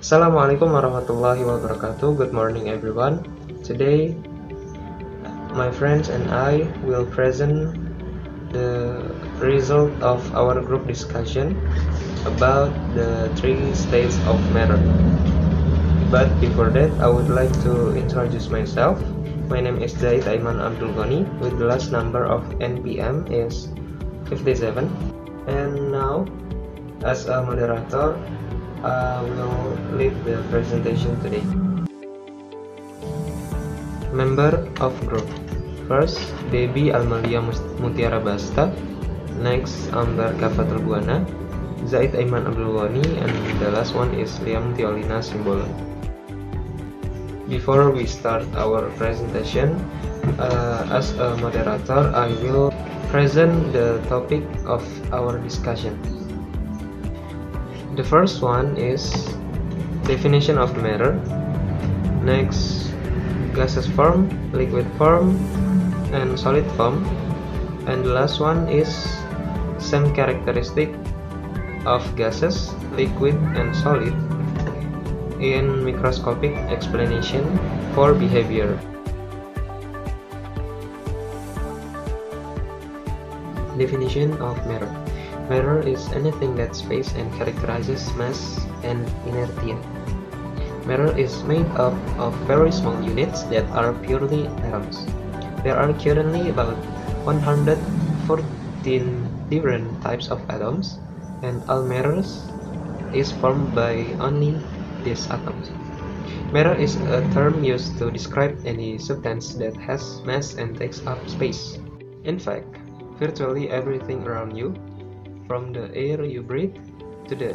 Assalamualaikum warahmatullahi wabarakatuh. Good morning everyone. Today my friends and I will present the result of our group discussion about the 3 states of matter. But before that, I would like to introduce myself. My name is Zaid Aiman Abdul Ghani with the last number of NPM is 57. And now, as a moderator, I will lead the presentation today. Member of group. First, Debbie Almalia Mutiara Basta. Next, Ambar Kafatul Buana, Zaid Aiman Abdul Ghani, and the last one is Liam Tiolina Simbolon. Before we start our presentation, as a moderator, I will present the topic of our discussion. The first one is definition of matter. Next, gaseous form, liquid form, and solid form. And the last one is some characteristic of gases, liquid, and solid in microscopic explanation for behavior. Definition of matter. Matter is anything that space and characterizes mass and inertia. Matter is made up of very small units that are purely atoms. There are currently about 114 different types of atoms, and all matter is formed by only these atoms. Matter is a term used to describe any substance that has mass and takes up space. In fact, virtually everything around you, from the air you breathe to the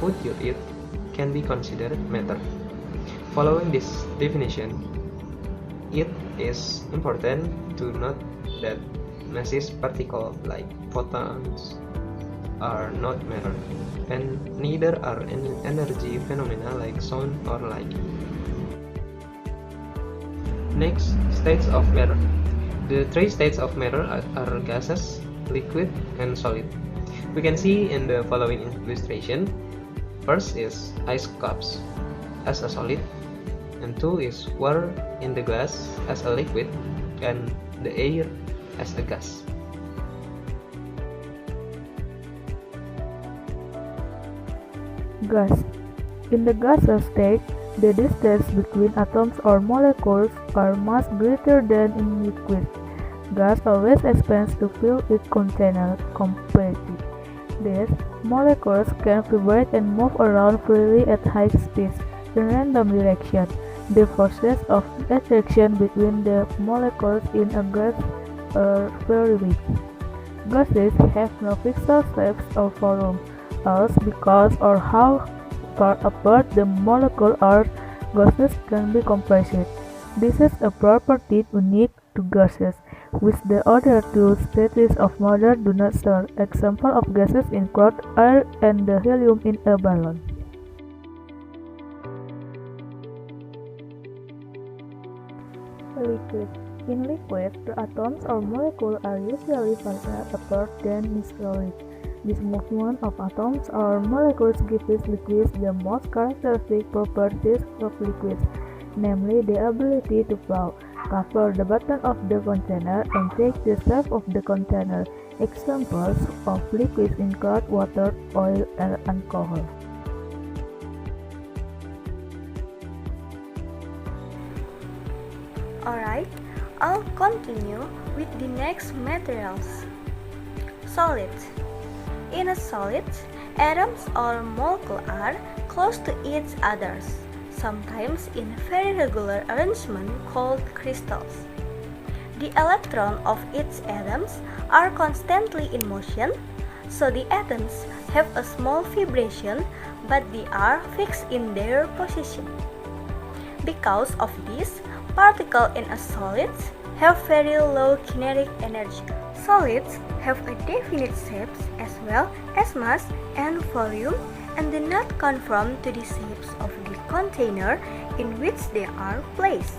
food you eat, can be considered matter. Following this definition, it is important to note that massive particles like photons are not matter, and neither are energy phenomena like sound or light. Next, states of matter. The 3 states of matter are gases, liquid, and solid. We can see in the following illustration. First is ice cups as a solid, and 2 is water in the glass as a liquid, and the air as a gas. Gas. In the gaseous state, the distance between atoms or molecules are much greater than in liquid. Gas always expands to fill its container completely. These molecules can vibrate and move around freely at high speeds in random direction. The forces of attraction between the molecules in a gas are very weak. Gases have no fixed shapes or volume, else because or how far apart the molecules are, gases can be compressed. This is a property unique to gases, which the other 2 states of matter do not share. Example of gases include air and the helium in a balloon. Liquid. In liquid, the atoms or molecules are usually farther apart than in solid. This movement of atoms or molecules gives liquids the most characteristic properties of liquids, namely the ability to flow, cover the bottom of the container, and take the shape of the container. Examples of liquids include water, oil, and alcohol. Alright, I'll continue with the next materials. Solids. In a solid, atoms or molecules are close to each other, sometimes in very regular arrangement called crystals. The electrons of each atoms are constantly in motion, so the atoms have a small vibration, but they are fixed in their position. Because of this, particles in a solid have very low kinetic energy. Solids have a definite shapes as well as mass and volume, and do not conform to the shapes of the container in which they are placed.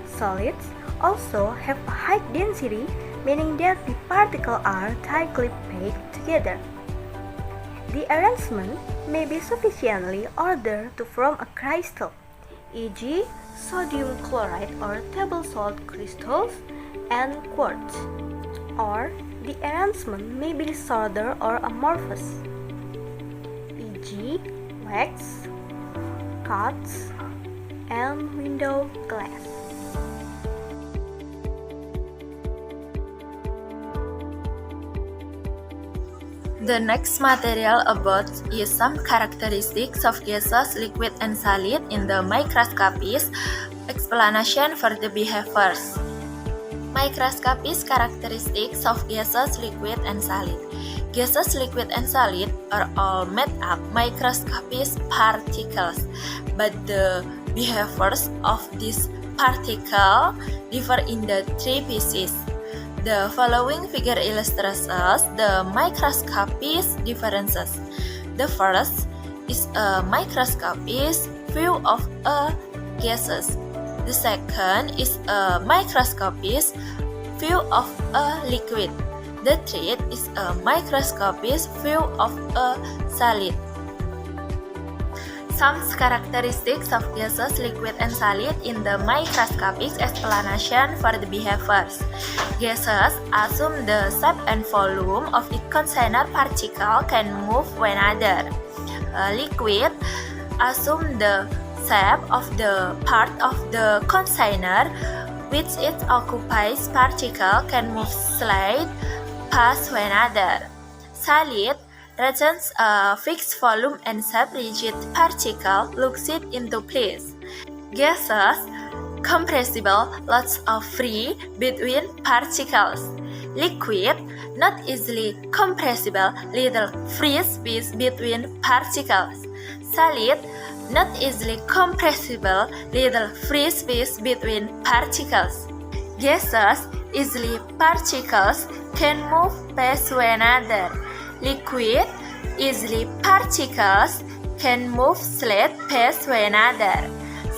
Solids also have a high density, meaning that the particles are tightly packed together. The arrangement may be sufficiently ordered to form a crystal, e.g., sodium chloride or table salt crystals, and quartz. Or the arrangement may be disordered or amorphous, e.g., wax, cuts, and window glass. The next material about is some characteristics of gases, liquid, and solid in the microscopy's explanation for the behaviors. Microscopy's characteristics of gases, liquid, and solid. Gases, liquid, and solid are all made up microscopic particles, but the behaviors of these particles differ in the three pieces. The following figure illustrates us the microscopic differences. The first is a microscopic view of a gases. The second is a microscopic view of a liquid. The third is a microscopic view of a solid. Some characteristics of gases, liquid, and solid in the microscopic explanation for the behaviors. Gases assume the shape and volume of its container particle can move whenever. Liquid assume the shape of the part of the container which it occupies particle can move, slide, pass whenever. Solid retains a fixed volume and shape. Rigid particle locks it into place. Gases, compressible, lots of free between particles. Liquid, not easily compressible, little free space between particles. Solid, not easily compressible, little free space between particles. Gases, easily particles can move past whenever. Liquid, easily particles can move, slide past whenever.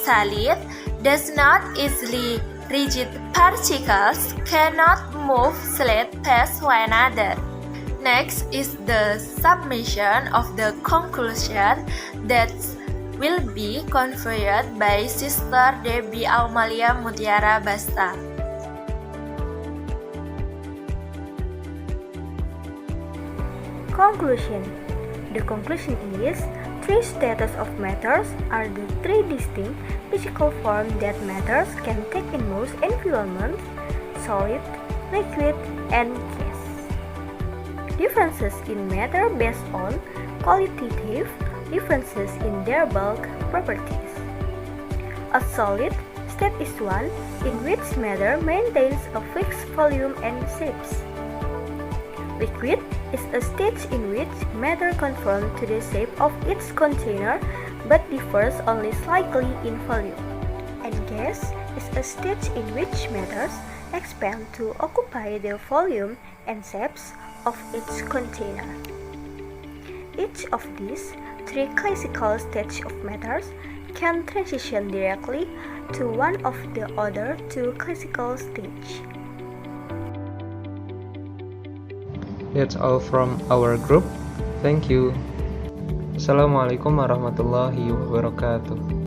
Solid, does not easily, rigid particles cannot move, slide past whenever. Next is the submission of the conclusion that will be conveyed by Sister Debbie Aumalia Mutiara Basta. Conclusion. The conclusion is, three states of matters are the three distinct physical forms that matters can take in most environments: solid, liquid, and gas. Differences in matter based on qualitative differences in their bulk properties. A solid state is one in which matter maintains a fixed volume and shapes. Liquid is a state in which matter conforms to the shape of its container but differs only slightly in volume. And gas is a state in which matters expand to occupy the volume and shapes of its container. Each of these three classical states of matters can transition directly to one of the other two classical states. That's all from our group. Thank you. Assalamualaikum warahmatullahi wabarakatuh.